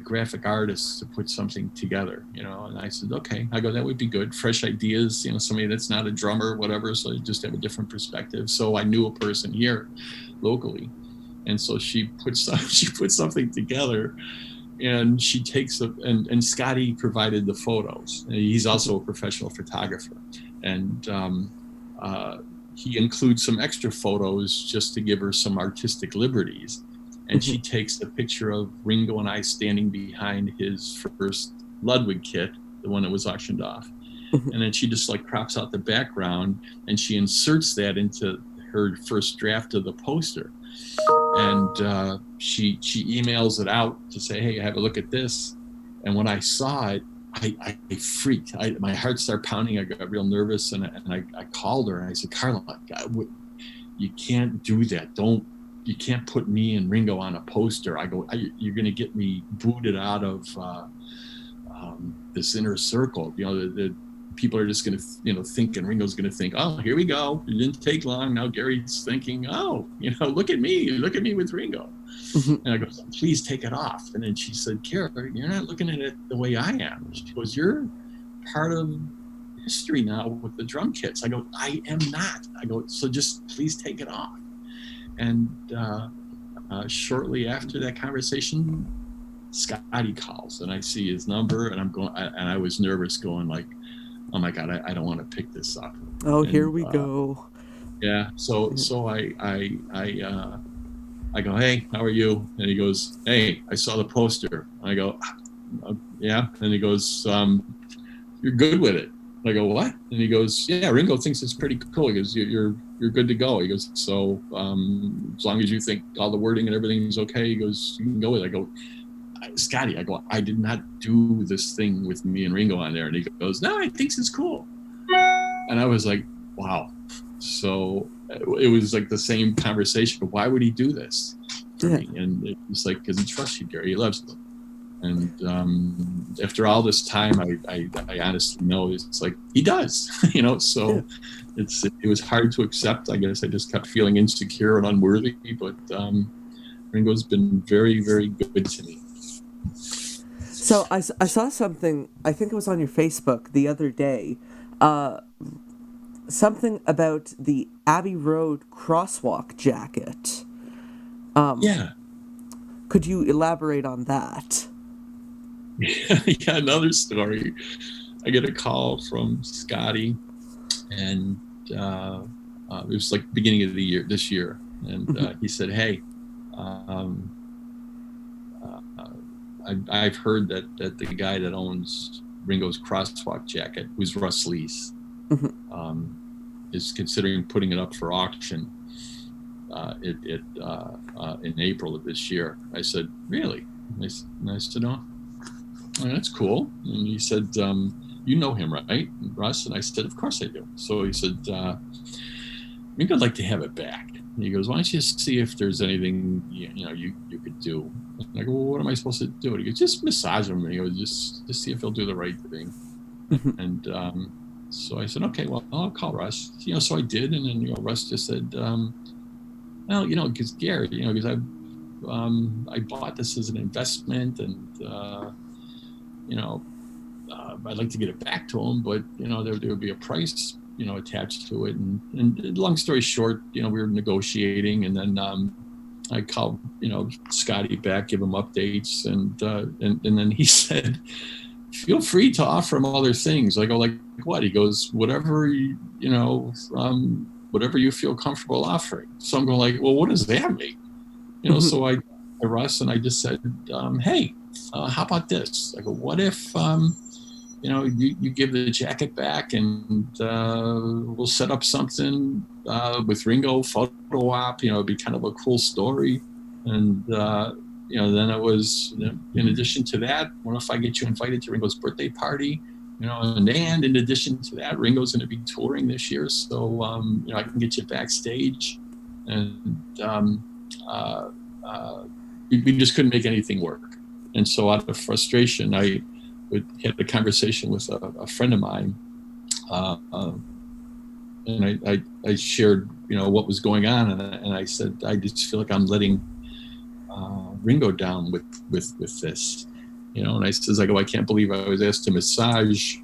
graphic artist to put something together, And I said, okay. I go, that would be good. Fresh ideas, somebody that's not a drummer, whatever. So I just have a different perspective. So I knew a person here locally. And so she put something together, and she takes and Scotty provided the photos. He's also a professional photographer. And he includes some extra photos just to give her some artistic liberties. And she takes the picture of Ringo and I standing behind his first Ludwig kit, the one that was auctioned off. And then she just like crops out the background and she inserts that into her first draft of the poster. And she emails it out to say, hey, have a look at this. And when I saw it, I freaked. My heart started pounding. I got real nervous, and I called her and I said, Carla, you can't do that. You can't put me and Ringo on a poster. I go, you're going to get me booted out of this inner circle. The people are just going to, think, and Ringo's going to think, oh, here we go. It didn't take long. Now Gary's thinking, oh, look at me with Ringo. And I go, please take it off. And then she said, Kara, you're not looking at it the way I am. She goes, you're part of history now with the drum kits. I go, I am not. I go, so just please take it off. And shortly after that conversation, Scotty calls, and I see his number, and and I was nervous, going like, oh my God, I don't want to pick this up. Oh, here we go. Yeah. So I go, hey, how are you? And he goes, hey, I saw the poster. I go, yeah. And he goes, you're good with it. I go, what? And he goes, yeah, Ringo thinks it's pretty cool. He goes, you're good to go. He goes, so as long as you think all the wording and everything is okay, he goes, you can go with it. I go, Scotty, I did not do this thing with me and Ringo on there. And he goes, no, he thinks it's cool. And I was like, wow. So it was like the same conversation. But why would he do this for me? And it was like, because he trusts you, Gary. He loves you. And after all this time, I honestly know it's like he does, So it was hard to accept. I guess I just kept feeling insecure and unworthy. But Ringo's been very, very good to me. So I saw something, I think it was on your Facebook the other day, something about the Abbey Road crosswalk jacket. Yeah. Could you elaborate on that? Yeah, another story. I get a call from Scotty, and it was like beginning of the year, this year, and he said, "Hey, I've heard that the guy that owns Ringo's crosswalk jacket, who's Russ Lees, is considering putting it up for auction in April of this year." I said, "Really? Nice to know." "Oh, that's cool." And he said, "You know him, right, Russ?" And I said, "Of course I do." So he said, "I think I'd like to have it back." And he goes, "Why don't you see if there's anything you could do?" And I go, "Well, what am I supposed to do?" And he goes, "Just massage him." And he goes, just see if he'll do the right thing. And so I said, "Okay, well, I'll call Russ." So I did, and then Russ just said, "Well, because Gary, because I bought this as an investment, and I'd like to get it back to him, but there would be a price attached to it." And long story short, we were negotiating, and then I called Scotty back, give him updates, and then he said, "Feel free to offer him other things." I go, "Like what?" He goes, "Whatever whatever you feel comfortable offering." So I'm going like, "Well, what does that mean?" So I Russ, and I just said, "Hey, how about this?" I go, "What if you give the jacket back, and we'll set up something with Ringo, photo op, it'd be kind of a cool story." And then it was, in addition to that, what if I get you invited to Ringo's birthday party? And in addition to that, Ringo's going to be touring this year, so I can get you backstage. And we just couldn't make anything work. And so out of frustration, I had a conversation with a friend of mine, and I shared what was going on, and I said, "I just feel like I'm letting Ringo down with this." And I says, "I can't believe I was asked to massage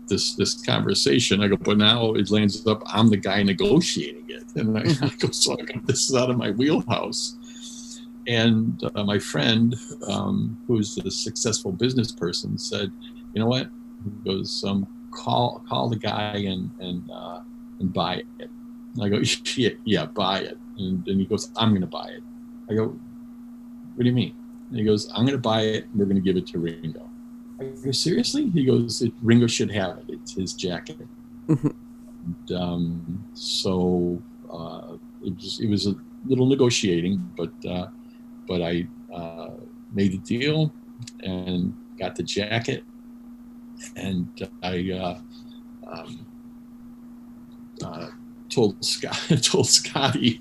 this conversation." I go, "But now it lands up, I'm the guy negotiating it." And I go, "So I got this out of my wheelhouse." And my friend, who's a successful business person, said, "You know what?" He goes, "Call the guy and buy it." And I go, "Yeah, buy it." And he goes, "I'm going to buy it." I go, "What do you mean?" And he goes, "I'm going to buy it, and we're going to give it to Ringo." I go, "Seriously?" He goes, "Ringo should have it. It's his jacket." And, so it was a little negotiating, but I made a deal and got the jacket, and I told Scotty,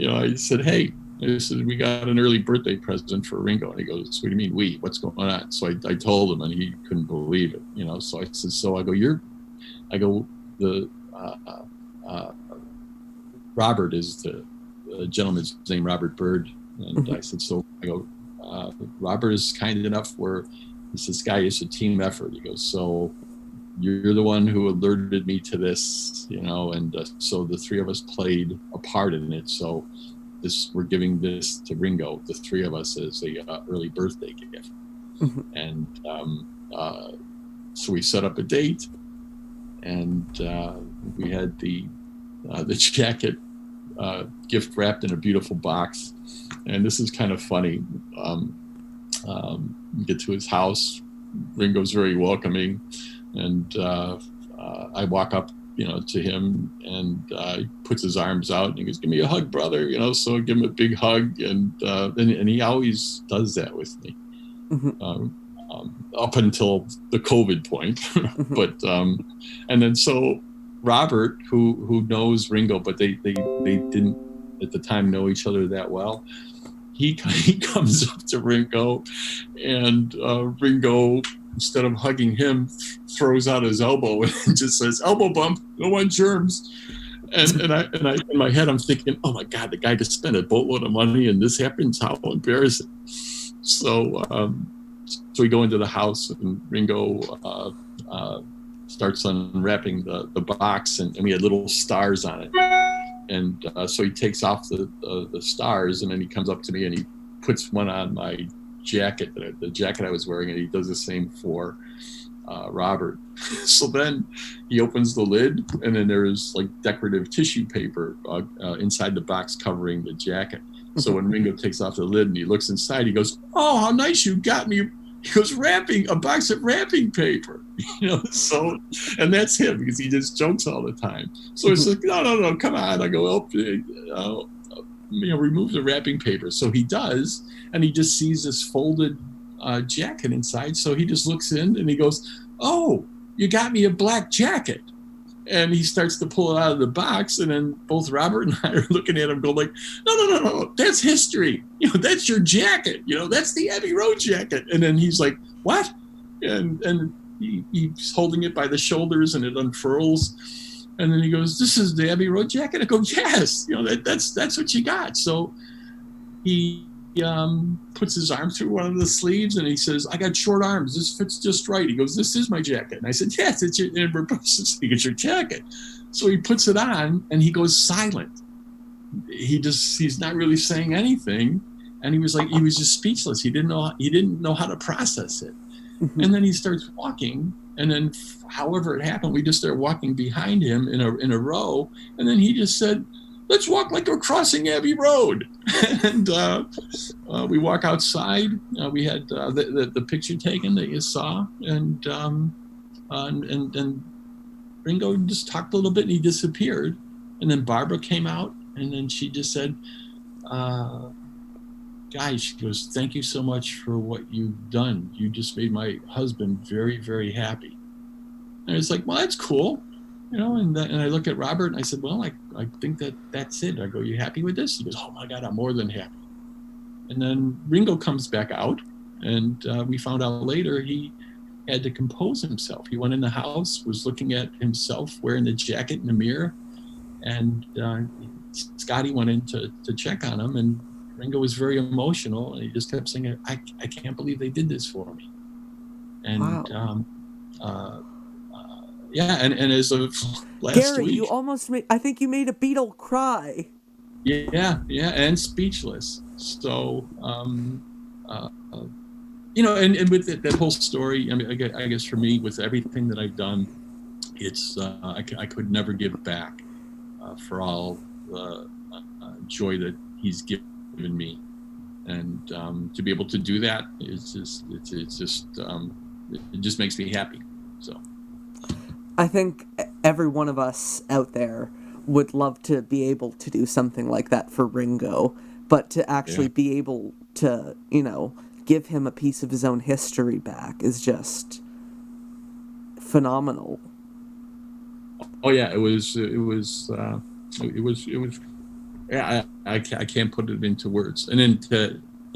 I said, "Hey," I said, "we got an early birthday present for Ringo." And he goes, "What do you mean we? What's going on?" So I told him, and he couldn't believe it. So I said, Robert is the gentleman's name, Robert Bird. And I said, "Robert is kind enough where," he says, "Guy, it's a team effort." He goes, "So you're the one who alerted me to this, and so the three of us played a part in it. So we're giving this to Ringo, the three of us, as a early birthday gift." And so we set up a date, and we had the jacket gift wrapped in a beautiful box. And this is kind of funny. We get to his house. Ringo's very welcoming, and I walk up, to him, and he puts his arms out, and he goes, "Give me a hug, brother." So I give him a big hug, and he always does that with me, up until the COVID point. But and then so Robert, who knows Ringo, but they didn't at the time know each other that well. he comes up to Ringo, and Ringo, instead of hugging him, throws out his elbow and just says, "Elbow bump, no one germs." And I in my head I'm thinking, oh my God, the guy just spent a boatload of money and this happens. How embarrassing! So we go into the house and Ringo starts unwrapping the box, and we had little stars on it. And so he takes off the stars, and then he comes up to me and he puts one on my jacket, the jacket I was wearing, and he does the same for Robert. So then he opens the lid, and then there's like decorative tissue paper inside the box covering the jacket. So when Ringo takes off the lid and he looks inside, he goes, "Oh, how nice you got me." He goes, "Wrapping, a box of wrapping paper." So, and that's him because he just jokes all the time. So it's like, no, come on. I go, remove the wrapping paper. So he does, and he just sees this folded jacket inside. So he just looks in and he goes, "Oh, you got me a black jacket." And he starts to pull it out of the box, and then both Robert and I are looking at him going like, no, that's history. That's your jacket. That's the Abbey Road jacket. And then he's like, "What?" And he's holding it by the shoulders, and it unfurls. And then he goes, "This is the Abbey Road jacket?" I go, "Yes, that's what you got." So he puts his arm through one of the sleeves, and he says, "I got short arms. This fits just right." He goes, "This is my jacket." And I said, "Yes, it's your jacket." So he puts it on, and he goes silent. He's not really saying anything, and he was just speechless. He didn't know how to process it. And then he starts walking, and then however it happened, we just started walking behind him in a row, and then he just said, "Let's walk like we're crossing Abbey Road." And we walk outside. We had the picture taken that you saw, and Ringo just talked a little bit, and he disappeared. And then Barbara came out, and then she just said, "Guys," she goes, "thank you so much for what you've done. You just made my husband very, very happy." And it's like, well, that's cool. And I look at Robert and I said, "Well, I think that's it." I go, "You happy with this?" He goes, "Oh my God, I'm more than happy." And then Ringo comes back out, and we found out later he had to compose himself. He went in the house, was looking at himself wearing the jacket in the mirror, and Scotty went in to check on him, and Ringo was very emotional, and he just kept saying, I can't believe they did this for me." And wow. Yeah, and as of last Gary, week, you almost I think you made a Beatle cry. Yeah, and speechless. So, and with that whole story, I mean, I guess for me, with everything that I've done, it's I could never give back for all the joy that he's given me, and to be able to do that is it just makes me happy. So. I think every one of us out there would love to be able to do something like that for Ringo, but to actually be able to, give him a piece of his own history back is just phenomenal. Oh yeah, it was. Yeah, I can't put it into words, and then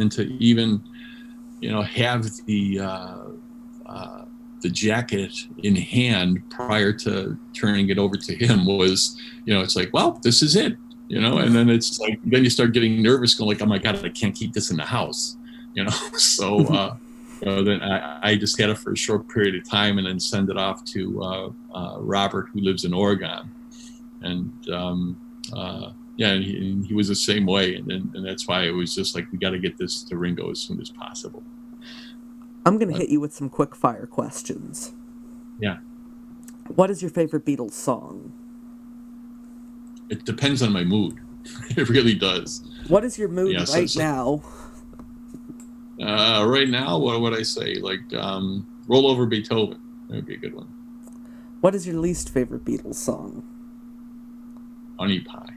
to even, have the jacket in hand prior to turning it over to him was, it's like, well, this is it, and then it's like, then you start getting nervous going like, oh my God, I can't keep this in the house, so then I just had it for a short period of time and then send it off to Robert, who lives in Oregon, and and he was the same way, and that's why it was just like, we got to get this to Ringo as soon as possible. I'm going to hit you with some quick fire questions. Yeah. What is your favorite Beatles song? It depends on my mood. It really does. What is your mood now? Right now, what would I say? Like, Roll Over Beethoven. That would be a good one. What is your least favorite Beatles song? Honey Pie.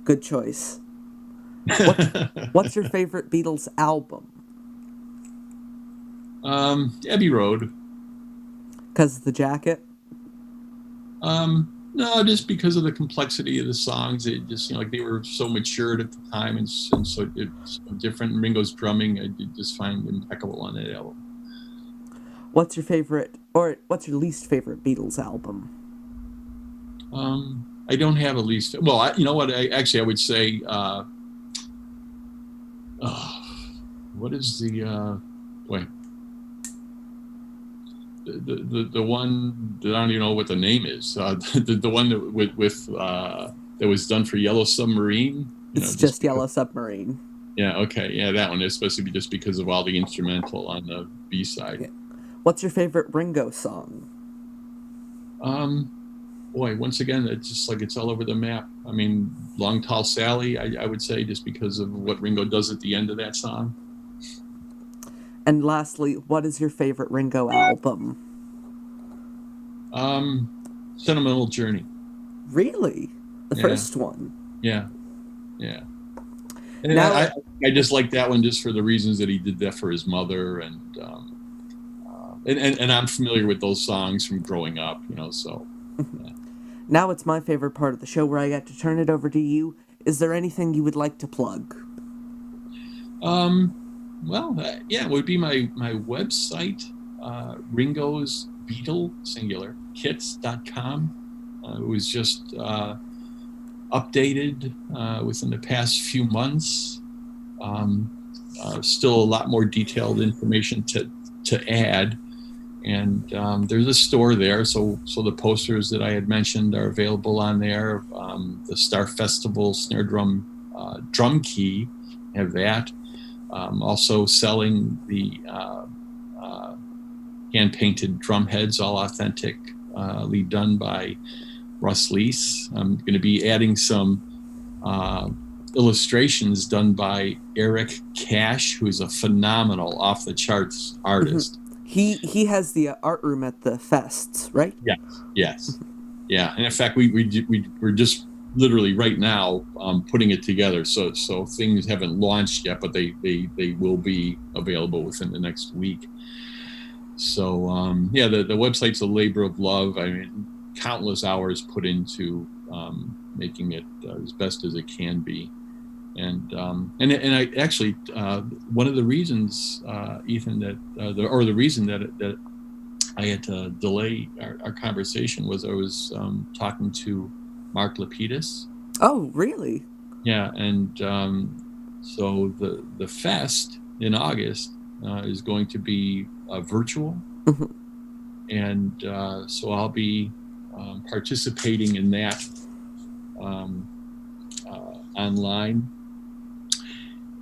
Good choice. What's your favorite Beatles album? Abbey Road. Because of the jacket? No, just because of the complexity of the songs. It just, like they were so matured at the time and so it's so different. Ringo's drumming, I did just find impeccable on that album. What's your favorite, or what's your least favorite Beatles album? I don't have a least. Well, you know what? I would say, what is the wait? The one that I don't even know what the name is. The one that was done for Yellow Submarine. It's just Yellow Submarine. Yeah. Okay. Yeah, that one is supposed to be just because of all the instrumental on the B side. Yeah. What's your favorite Ringo song? Boy, once again, it's just like it's all over the map. I mean, Long Tall Sally, I would say, just because of what Ringo does at the end of that song. And lastly, what is your favorite Ringo album? Sentimental Journey. Really? The first one? Yeah. And now, I just like that one just for the reasons that he did that for his mother, and I'm familiar with those songs from growing up, so. Yeah. Now it's my favorite part of the show where I get to turn it over to you. Is there anything you would like to plug? Well, it would be my website, Ringo's Beatle, singular, kits.com. It was just updated within the past few months. Still a lot more detailed information to add. And there's a store there, so the posters that I had mentioned are available on there. The Starr Festival snare drum key, have that. Also selling the hand-painted drum heads, all authentically done by Russ Leese. I'm going to be adding some illustrations done by Eric Cash, who's a phenomenal off-the-charts artist. He has the art room at the fests, right? Yes. Yeah, and in fact, we're just literally right now putting it together. So things haven't launched yet, but they will be available within the next week. So the website's a labor of love. I mean, countless hours put into making it as best as it can be. And I actually one of the reasons, Ethan, that the reason that I had to delay our conversation was I was talking to Mark Lapidus. Oh, really? Yeah, and so the fest in August is going to be virtual, and so I'll be participating in that online.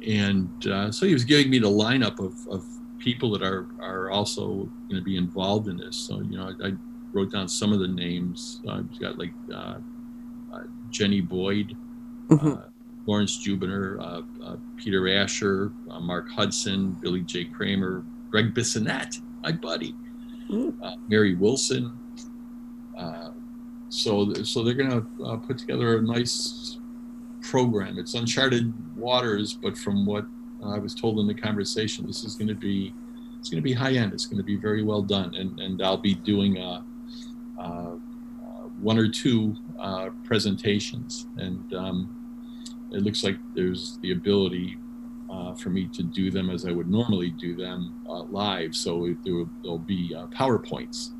And so he was giving me the lineup of people that are also going to be involved in this. So, I wrote down some of the names. We've got like Jenny Boyd, Lawrence Jubiner, Peter Asher, Mark Hudson, Billy J. Kramer, Greg Bissonette, my buddy, Mary Wilson. So they're going to put together a nice program. It's uncharted waters, but from what I was told in the conversation, this is going to be high end. It's going to be very well done, and I'll be doing one or two presentations, and it looks like there's the ability for me to do them as I would normally do them live. So there'll be PowerPoints,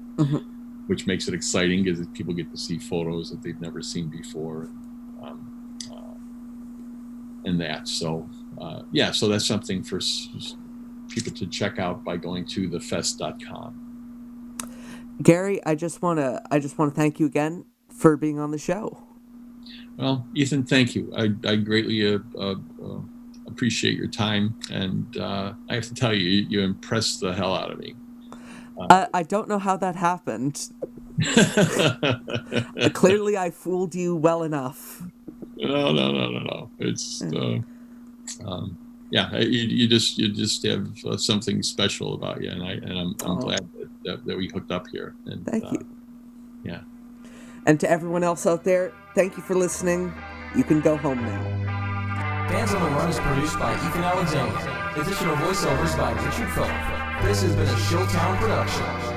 which makes it exciting because people get to see photos that they've never seen before. And that, so so that's something for people to check out by going to thefest.com. Gary, I just want to thank you again for being on the show. Well, Ethan, thank you. I greatly appreciate your time, and I have to tell you, you impressed the hell out of me. I don't know how that happened. Clearly, I fooled you well enough. No. It's you just have something special about you, and I'm glad that we hooked up here. And, thank you. Yeah. And to everyone else out there, thank you for listening. You can go home now. Fans on the Run is produced by Ethan Alexanian. Additional voiceovers by Richard Phillip. This has been a Showtown production.